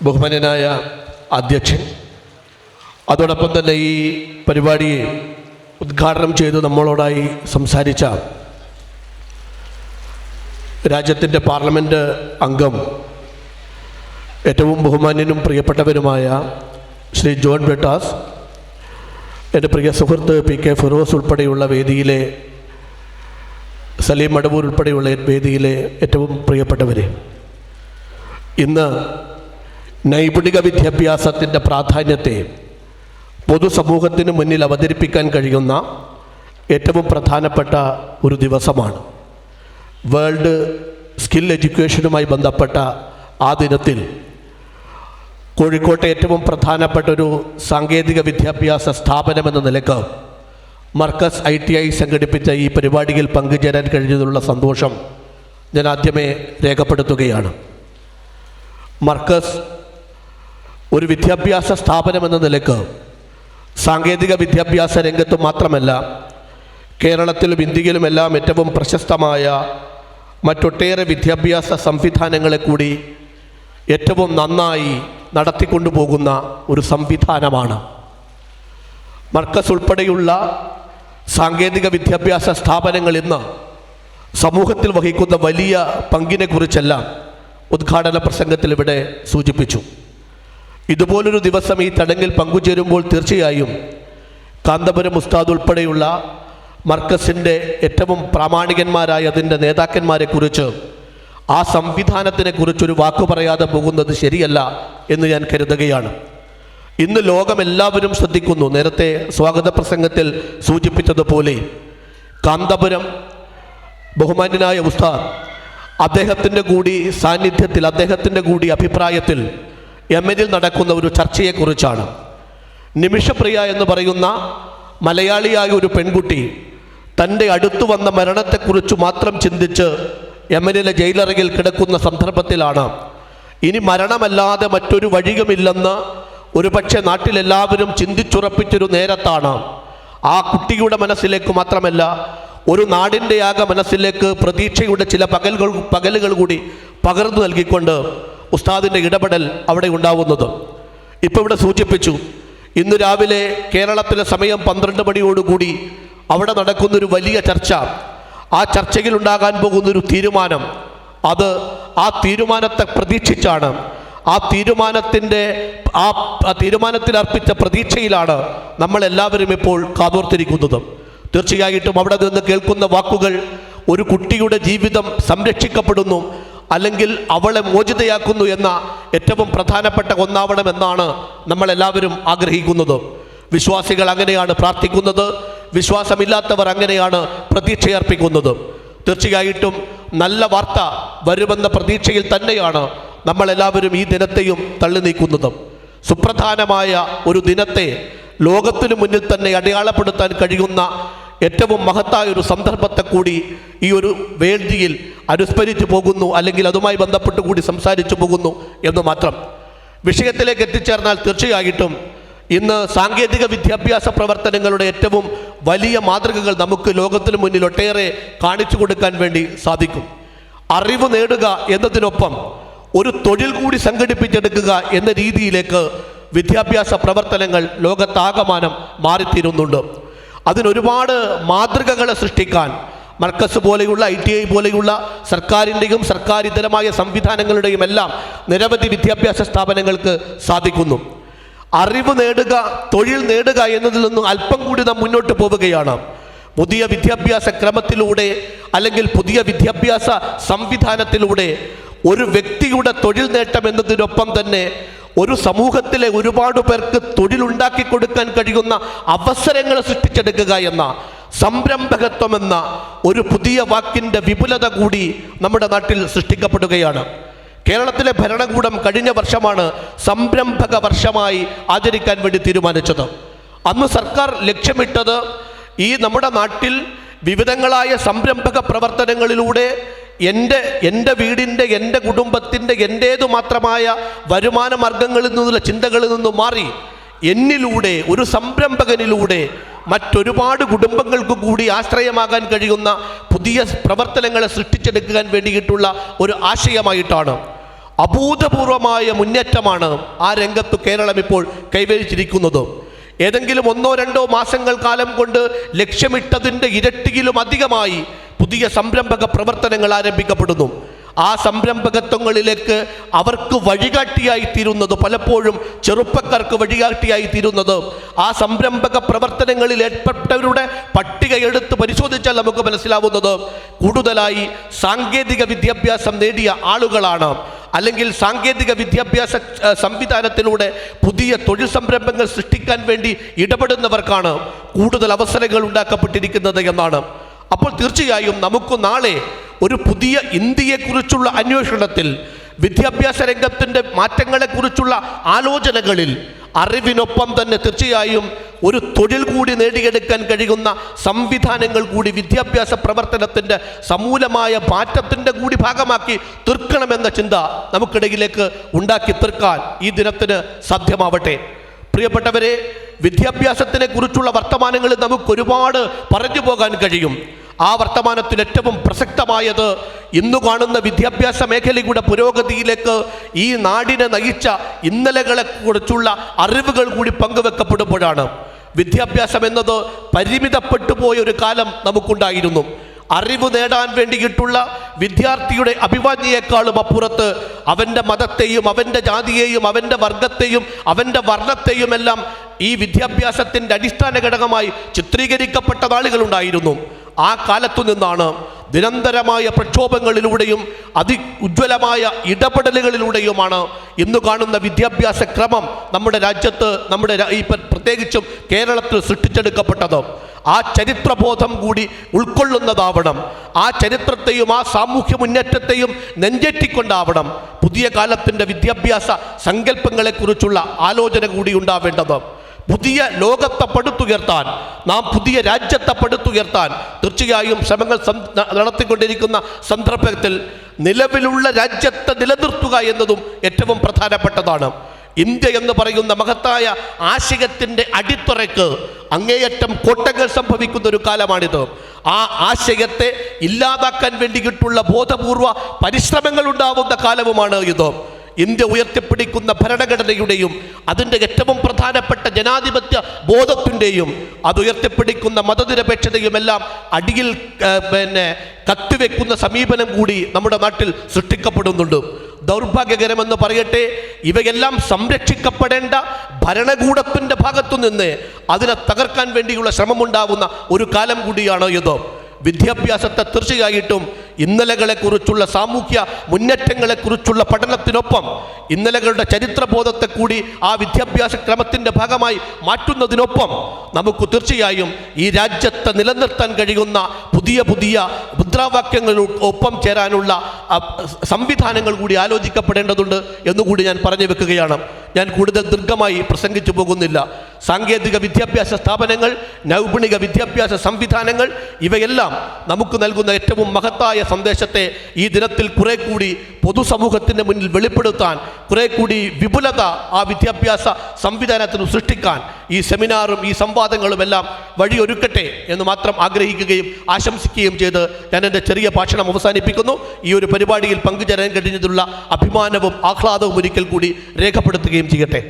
ബഹുമാന്യനായ അധ്യക്ഷൻ, അതോടൊപ്പം തന്നെ ഈ പരിപാടിയെ ഉദ്ഘാടനം ചെയ്ത് നമ്മളോടായി സംസാരിച്ച രാജ്യത്തിൻ്റെ പാർലമെൻറ്റ് അംഗം, ഏറ്റവും ബഹുമാന്യനും പ്രിയപ്പെട്ടവരുമായ ശ്രീ ജോൺ ബ്രിട്ടാസ്, എൻ്റെ പ്രിയ സുഹൃത്ത് പി കെ ഫിറോസ് ഉൾപ്പെടെയുള്ള വേദിയിലെ സലീം മടവൂർ ഉൾപ്പെടെയുള്ള വേദിയിലെ ഏറ്റവും പ്രിയപ്പെട്ടവരെ, ഇന്ന് നൈപുണിക വിദ്യാഭ്യാസത്തിൻ്റെ പ്രാധാന്യത്തെ പൊതുസമൂഹത്തിന് മുന്നിൽ അവതരിപ്പിക്കാൻ കഴിയുന്ന ഏറ്റവും പ്രധാനപ്പെട്ട ഒരു ദിവസമാണ്. വേൾഡ് സ്കിൽ എഡ്യൂക്കേഷനുമായി ബന്ധപ്പെട്ട ആ ദിനത്തിൽ കോഴിക്കോട്ടെ ഏറ്റവും പ്രധാനപ്പെട്ട ഒരു സാങ്കേതിക വിദ്യാഭ്യാസ സ്ഥാപനമെന്ന നിലക്ക് മർക്കസ് ITI സംഘടിപ്പിച്ച ഈ പരിപാടിയിൽ പങ്കുചേരാൻ കഴിഞ്ഞതിലുള്ള സന്തോഷം ഞാൻ ആദ്യമേ രേഖപ്പെടുത്തുകയാണ്. മർക്കസ് ഒരു വിദ്യാഭ്യാസ സ്ഥാപനമെന്ന നിലക്ക് സാങ്കേതിക വിദ്യാഭ്യാസ രംഗത്ത് മാത്രമല്ല, കേരളത്തിലും ഇന്ത്യയിലുമെല്ലാം ഏറ്റവും പ്രശസ്തമായ മറ്റൊട്ടേറെ വിദ്യാഭ്യാസ സംവിധാനങ്ങളെ കൂടി ഏറ്റവും നന്നായി നടത്തിക്കൊണ്ടുപോകുന്ന ഒരു സംവിധാനമാണ്. മർക്കസ് ഉൾപ്പെടെയുള്ള സാങ്കേതിക വിദ്യാഭ്യാസ സ്ഥാപനങ്ങൾ ഇന്ന് സമൂഹത്തിൽ വഹിക്കുന്ന വലിയ പങ്കിനെക്കുറിച്ചെല്ലാം ഉദ്ഘാടന പ്രസംഗത്തിൽ ഇവിടെ സൂചിപ്പിച്ചു. ഇതുപോലൊരു ദിവസം ഈ ചടങ്ങിൽ പങ്കുചേരുമ്പോൾ തീർച്ചയായും കാന്തപുരം ഉസ്താദ് ഉൾപ്പെടെയുള്ള മർക്കസിൻ്റെ ഏറ്റവും പ്രാമാണികന്മാരായ അതിൻ്റെ നേതാക്കന്മാരെക്കുറിച്ച്, ആ സംവിധാനത്തിനെക്കുറിച്ചൊരു വാക്കു പറയാതെ പോകുന്നത് ശരിയല്ല എന്ന് ഞാൻ കരുതുകയാണ്. ഇന്ന് ലോകമെല്ലാവരും ശ്രദ്ധിക്കുന്നു. നേരത്തെ സ്വാഗത പ്രസംഗത്തിൽ സൂചിപ്പിച്ചതുപോലെ കാന്തപുരം ബഹുമാന്യനായ ഉസ്താദ് അദ്ദേഹത്തിൻ്റെ കൂടി സാന്നിധ്യത്തിൽ, അദ്ദേഹത്തിൻ്റെ കൂടി അഭിപ്രായത്തിൽ യമനിൽ നടക്കുന്ന ഒരു ചർച്ചയെക്കുറിച്ചാണ്. നിമിഷപ്രിയ എന്ന് പറയുന്ന മലയാളിയായ ഒരു പെൺകുട്ടി തൻ്റെ അടുത്തു വന്ന മരണത്തെക്കുറിച്ച് മാത്രം ചിന്തിച്ച് യമനിലെ ജയിലറയിൽ കിടക്കുന്ന സന്ദർഭത്തിലാണ് ഇനി മരണമല്ലാതെ മറ്റൊരു വഴിയുമില്ലെന്ന് ഒരുപക്ഷെ നാട്ടിലെല്ലാവരും ചിന്തിച്ചുറപ്പിച്ചൊരു നേരത്താണ് ആ കുട്ടിയുടെ മനസ്സിലേക്ക് മാത്രമല്ല, ഒരു നാടിൻ്റെ ആകെ മനസ്സിലേക്ക് പ്രതീക്ഷയുടെ ചില പകലുകൾ കൂടി പകർന്നു നൽകിക്കൊണ്ട് ഉസ്താദിൻ്റെ ഇടപെടൽ അവിടെ ഉണ്ടാവുന്നത്. ഇപ്പോൾ ഇവിടെ സൂചിപ്പിച്ചു, ഇന്ന് രാവിലെ കേരളത്തിലെ സമയം 12 മണിയോടുകൂടി അവിടെ നടക്കുന്നൊരു വലിയ ചർച്ച, ആ ചർച്ചയിൽ ഉണ്ടാകാൻ പോകുന്നൊരു തീരുമാനം, അത് ആ തീരുമാനത്തെ പ്രതീക്ഷിച്ചാണ്, ആ തീരുമാനത്തിൽ അർപ്പിച്ച പ്രതീക്ഷയിലാണ് നമ്മളെല്ലാവരും ഇപ്പോൾ കാതോർത്തിരിക്കുന്നത്. തീർച്ചയായിട്ടും അവിടെ നിന്ന് കേൾക്കുന്ന വാക്കുകൾ ഒരു കുട്ടിയുടെ ജീവിതം സംരക്ഷിക്കപ്പെടുന്നു, അല്ലെങ്കിൽ അവളെ മോചിതയാക്കുന്നു എന്ന ഏറ്റവും പ്രധാനപ്പെട്ട ഒന്നാവണമെന്നാണ് നമ്മളെല്ലാവരും ആഗ്രഹിക്കുന്നത്. വിശ്വാസികൾ അങ്ങനെയാണ് പ്രാർത്ഥിക്കുന്നത്, വിശ്വാസമില്ലാത്തവർ അങ്ങനെയാണ് പ്രതീക്ഷയർപ്പിക്കുന്നത്. തീർച്ചയായിട്ടും നല്ല വാർത്ത വരുമെന്ന പ്രതീക്ഷയിൽ തന്നെയാണ് നമ്മളെല്ലാവരും ഈ ദിനത്തെയും തള്ളി നീക്കുന്നത്. സുപ്രധാനമായ ഒരു ദിനത്തെ ലോകത്തിനു മുന്നിൽ തന്നെ അടയാളപ്പെടുത്താൻ കഴിയുന്ന ഏറ്റവും മഹത്തായ ഒരു സന്ദർഭത്തെ കൂടി ഈ ഒരു വേദിയിൽ അനുസ്മരിച്ചു പോകുന്നു, അല്ലെങ്കിൽ അതുമായി ബന്ധപ്പെട്ട് കൂടി സംസാരിച്ചു പോകുന്നു എന്ന് മാത്രം. വിഷയത്തിലേക്ക് എത്തിച്ചേർന്നാൽ തീർച്ചയായിട്ടും ഇന്ന് സാങ്കേതിക വിദ്യാഭ്യാസ പ്രവർത്തനങ്ങളുടെ ഏറ്റവും വലിയ മാതൃകകൾ നമുക്ക് ലോകത്തിനു മുന്നിൽ ഒട്ടേറെ കാണിച്ചു കൊടുക്കാൻ വേണ്ടി സാധിക്കും. അറിവ് നേടുക എന്നതിനൊപ്പം ഒരു തൊഴിൽ കൂടി സംഘടിപ്പിച്ചെടുക്കുക എന്ന രീതിയിലേക്ക് വിദ്യാഭ്യാസ പ്രവർത്തനങ്ങൾ ലോകത്താകമാനം മാറിത്തീരുന്നുണ്ട്. അതിനൊരുപാട് മാതൃകകളെ സൃഷ്ടിക്കാൻ മർക്കസ് പോലെയുള്ള ITI പോലെയുള്ള സർക്കാരിൻ്റെയും സർക്കാരിതരമായ സംവിധാനങ്ങളുടെയും എല്ലാം നിരവധി വിദ്യാഭ്യാസ സ്ഥാപനങ്ങൾക്ക് സാധിക്കുന്നു. അറിവ് നേടുക, തൊഴിൽ നേടുക എന്നതിൽ നിന്നും അല്പം കൂടി നാം മുന്നോട്ട് പോവുകയാണ്. പുതിയ വിദ്യാഭ്യാസ ക്രമത്തിലൂടെ അല്ലെങ്കിൽ പുതിയ വിദ്യാഭ്യാസ സംവിധാനത്തിലൂടെ ഒരു വ്യക്തിയുടെ തൊഴിൽ നേട്ടം എന്നതിനൊപ്പം തന്നെ ഒരു സമൂഹത്തിലെ ഒരുപാട് പേർക്ക് തൊഴിലുണ്ടാക്കി കൊടുക്കാൻ കഴിയുന്ന അവസരങ്ങൾ സൃഷ്ടിച്ചെടുക്കുക എന്ന സംരംഭകത്വം എന്ന ഒരു പുതിയ വാക്കിൻ്റെ വിപുലത കൂടി നമ്മുടെ നാട്ടിൽ സൃഷ്ടിക്കപ്പെടുകയാണ്. കേരളത്തിലെ ഭരണകൂടം കഴിഞ്ഞ വർഷമാണ് സംരംഭക വർഷമായി ആചരിക്കാൻ വേണ്ടി തീരുമാനിച്ചത്. അന്ന് സർക്കാർ ലക്ഷ്യമിട്ടത് ഈ നമ്മുടെ നാട്ടിൽ വിവിധങ്ങളായ സംരംഭക പ്രവർത്തനങ്ങളിലൂടെ എൻ്റെ വീടിൻ്റെ, എൻ്റെ കുടുംബത്തിൻ്റെ, എൻ്റേതു മാത്രമായ വരുമാന മാർഗങ്ങളിൽ നിന്നുള്ള ചിന്തകളിൽ നിന്നും മാറി എന്നിലൂടെ, ഒരു സംരംഭകനിലൂടെ മറ്റൊരുപാട് കുടുംബങ്ങൾക്ക് കൂടി ആശ്രയമാകാൻ കഴിയുന്ന പുതിയ പ്രവർത്തനങ്ങളെ സൃഷ്ടിച്ചെടുക്കാൻ വേണ്ടിയിട്ടുള്ള ഒരു ആശയമായിട്ടാണ് അഭൂതപൂർവമായ മുന്നേറ്റമാണ് ആ രംഗത്ത് കേരളം ഇപ്പോൾ കൈവരിച്ചിരിക്കുന്നത്. ഏതെങ്കിലും 1-2 മാസങ്ങൾ കാലം കൊണ്ട് ലക്ഷ്യമിട്ടതിൻ്റെ ഇരട്ടിയിലും അധികമായി പുതിയ സംരംഭക പ്രവർത്തനങ്ങൾ ആരംഭിക്കപ്പെടുന്നു. ആ സംരംഭകത്വങ്ങളിലേക്ക് അവർക്ക് വഴികാട്ടിയായി തീരുന്നത്, പലപ്പോഴും ചെറുപ്പക്കാർക്ക് വഴികാട്ടിയായി തീരുന്നത്, ആ സംരംഭക പ്രവർത്തനങ്ങളിൽ ഏർപ്പെട്ടവരുടെ പട്ടിക എടുത്ത് പരിശോധിച്ചാൽ നമുക്ക് മനസ്സിലാവുന്നത് കൂടുതലായി സാങ്കേതിക വിദ്യാഭ്യാസം നേടിയ ആളുകളാണ്. അല്ലെങ്കിൽ സാങ്കേതിക വിദ്യാഭ്യാസ സംവിധാനത്തിലൂടെ പുതിയ തൊഴിൽ സംരംഭങ്ങൾ സൃഷ്ടിക്കാൻ വേണ്ടി ഇടപെടുന്നവർക്കാണ് കൂടുതൽ അവസരങ്ങൾ ഉണ്ടാക്കപ്പെട്ടിരിക്കുന്നത് എന്നാണ്. അപ്പോൾ തീർച്ചയായും നമുക്ക് നാളെ ഒരു പുതിയ ഇന്ത്യയെക്കുറിച്ചുള്ള അന്വേഷണത്തിൽ, വിദ്യാഭ്യാസ രംഗത്തിൻ്റെ മാറ്റങ്ങളെക്കുറിച്ചുള്ള ആലോചനകളിൽ അറിവിനൊപ്പം തന്നെ തീർച്ചയായും ഒരു തൊഴിൽ കൂടി നേടിയെടുക്കാൻ കഴിയുന്ന സംവിധാനങ്ങൾ കൂടി വിദ്യാഭ്യാസ പ്രവർത്തനത്തിൻ്റെ സമൂലമായ മാറ്റത്തിൻ്റെ കൂടി ഭാഗമാക്കി തീർക്കണമെന്ന ചിന്ത നമുക്കിടയിലേക്ക് ഉണ്ടാക്കി തീർക്കാൻ ഈ ദിനത്തിന് സാധ്യമാവട്ടെ. പ്രിയപ്പെട്ടവരെ, വിദ്യാഭ്യാസത്തിനെ കുറിച്ചുള്ള വർത്തമാനങ്ങൾ നമുക്കൊരുപാട് പറഞ്ഞു പോകാൻ കഴിയും. ആ വർത്തമാനത്തിൽ ഏറ്റവും പ്രസക്തമായത് ഇന്നു കാണുന്ന വിദ്യാഭ്യാസ മേഖലയുടെ പുരോഗതിയിലേക്ക് ഈ നാടിനെ നയിച്ച ഇന്നലകളെക്കുറിച്ചുള്ള അറിവുകൾ കൂടി പങ്കുവെക്കപ്പെടുമ്പോഴാണ്. വിദ്യാഭ്യാസം എന്നത് പരിമിതപ്പെട്ടു പോയ ഒരു കാലം നമുക്കുണ്ടായിരുന്നു. അറിവ് നേടാൻ വേണ്ടിയിട്ടുള്ള വിദ്യാർത്ഥിയുടെ അഭിവാജ്ഞയെക്കാളും അപ്പുറത്ത് അവൻ്റെ മതത്തെയും അവൻ്റെ ജാതിയെയും അവൻ്റെ വർഗത്തെയും അവൻ്റെ വർണ്ണത്തെയും എല്ലാം ഈ വിദ്യാഭ്യാസത്തിൻ്റെ അടിസ്ഥാന ഘടകമായി ചിത്രീകരിക്കപ്പെട്ട നാളുകളുണ്ടായിരുന്നു. ആ കാലത്തു നിന്നാണ് നിരന്തരമായ പ്രക്ഷോഭങ്ങളിലൂടെയും ഉജ്ജ്വലമായ ഇടപെടലുകളിലൂടെയുമാണ് ഇന്ന് കാണുന്ന വിദ്യാഭ്യാസ ക്രമം നമ്മുടെ രാജ്യത്ത്, പ്രത്യേകിച്ചും കേരളത്തിൽ സൃഷ്ടിച്ചെടുക്കപ്പെട്ടത്. ആ ചരിത്രബോധം കൂടി ഉൾക്കൊള്ളുന്നതാവണം. ആ ചരിത്രത്തെയും ആ സാമൂഹ്യ മുന്നേറ്റത്തെയും നെഞ്ചേറ്റിക്കൊണ്ടാവണം പുതിയ കാലത്തിൻ്റെ വിദ്യാഭ്യാസ സങ്കല്പങ്ങളെക്കുറിച്ചുള്ള ആലോചന കൂടി ഉണ്ടാവേണ്ടത്. പുതിയ ലോകത്തെ പടുത്തുയർത്താൻ, നാം പുതിയ രാജ്യത്തെ പടുത്തുയർത്താൻ തീർച്ചയായും ശ്രമങ്ങൾ നടത്തിക്കൊണ്ടിരിക്കുന്ന സന്ദർഭത്തിൽ നിലവിലുള്ള രാജ്യത്തെ നിലനിർത്തുക എന്നതും ഏറ്റവും പ്രധാനപ്പെട്ടതാണ്. ഇന്ത്യ എന്ന് പറയുന്ന മഹത്തായ ആശയത്തിൻ്റെ അടിത്തറയ്ക്ക് അങ്ങേയറ്റം കോട്ടങ്ങൾ സംഭവിക്കുന്ന ഒരു കാലമാണിത്. ആ ആശയത്തെ ഇല്ലാതാക്കാൻ വേണ്ടിയിട്ടുള്ള ബോധപൂർവ പരിശ്രമങ്ങൾ ഉണ്ടാവുന്ന കാലവുമാണ് ഇത്. ഇന്ത്യ ഉയർത്തിപ്പിടിക്കുന്ന ഭരണഘടനയുടെയും അതിൻ്റെ ഏറ്റവും പ്രധാനപ്പെട്ട ജനാധിപത്യ ബോധത്തിൻ്റെയും അത് ഉയർത്തിപ്പിടിക്കുന്ന മതനിരപേക്ഷതയും എല്ലാം അടിയിൽ കത്തിവെക്കുന്ന സമീപനം കൂടി നമ്മുടെ നാട്ടിൽ സൃഷ്ടിക്കപ്പെടുന്നുണ്ട്. ദൗർഭാഗ്യകരമെന്ന് പറയട്ടെ, ഇവയെല്ലാം സംരക്ഷിക്കപ്പെടേണ്ട ഭരണകൂടത്തിൻ്റെ ഭാഗത്തു നിന്ന് അതിനെ തകർക്കാൻ വേണ്ടിയുള്ള ശ്രമമുണ്ടാവുന്ന ഒരു കാലം കൂടിയാണ് ഇത്. വിദ്യാഭ്യാസത്തെ തീർച്ചയായിട്ടും ഇന്നലകളെക്കുറിച്ചുള്ള സാമൂഹ്യ മുന്നേറ്റങ്ങളെക്കുറിച്ചുള്ള പഠനത്തിനൊപ്പം ഇന്നലകളുടെ ചരിത്രബോധത്തെ കൂടി ആ വിദ്യാഭ്യാസ ക്രമത്തിൻ്റെ ഭാഗമായി മാറ്റുന്നതിനൊപ്പം നമുക്ക് തീർച്ചയായും ഈ രാജ്യത്തെ നിലനിർത്താൻ കഴിയുന്ന പുതിയ പുതിയ മുദ്രാവാക്യങ്ങളൊപ്പം ചേരാനുള്ള സംവിധാനങ്ങൾ കൂടി ആലോചിക്കപ്പെടേണ്ടതുണ്ട് എന്നുകൂടി ഞാൻ പറഞ്ഞു വെക്കുകയാണ്. ഞാൻ കൂടുതൽ ദീർഘമായി പ്രസംഗിച്ചു പോകുന്നില്ല. സാങ്കേതിക വിദ്യാഭ്യാസ സ്ഥാപനങ്ങൾ, നൈപുണിക വിദ്യാഭ്യാസ സംവിധാനങ്ങൾ, ഇവയെല്ലാം നമുക്ക് നൽകുന്ന ഏറ്റവും മഹത്തായ സന്ദേശത്തെ ഈ ദിനത്തിൽ കുറെ കൂടി പൊതുസമൂഹത്തിൻ്റെ മുന്നിൽ വെളിപ്പെടുത്താൻ, കുറെ കൂടി വിപുലത ആ വിദ്യാഭ്യാസ സംവിധാനത്തിന് സൃഷ്ടിക്കാൻ ഈ സെമിനാറും ഈ സംവാദങ്ങളും എല്ലാം വഴിയൊരുക്കട്ടെ എന്ന് മാത്രം ആഗ്രഹിക്കുകയും ആശംസിക്കുകയും ചെയ്ത് ഞാൻ എൻ്റെ ചെറിയ ഭാഷണം അവസാനിപ്പിക്കുന്നു. ഈ ഒരു പരിപാടിയിൽ പങ്കുചേരാൻ കഴിഞ്ഞതിലുള്ള അഭിമാനവും ആഹ്ലാദവും ഒരിക്കൽ കൂടി രേഖപ്പെടുത്തുകയും ചെയ്യട്ടെ.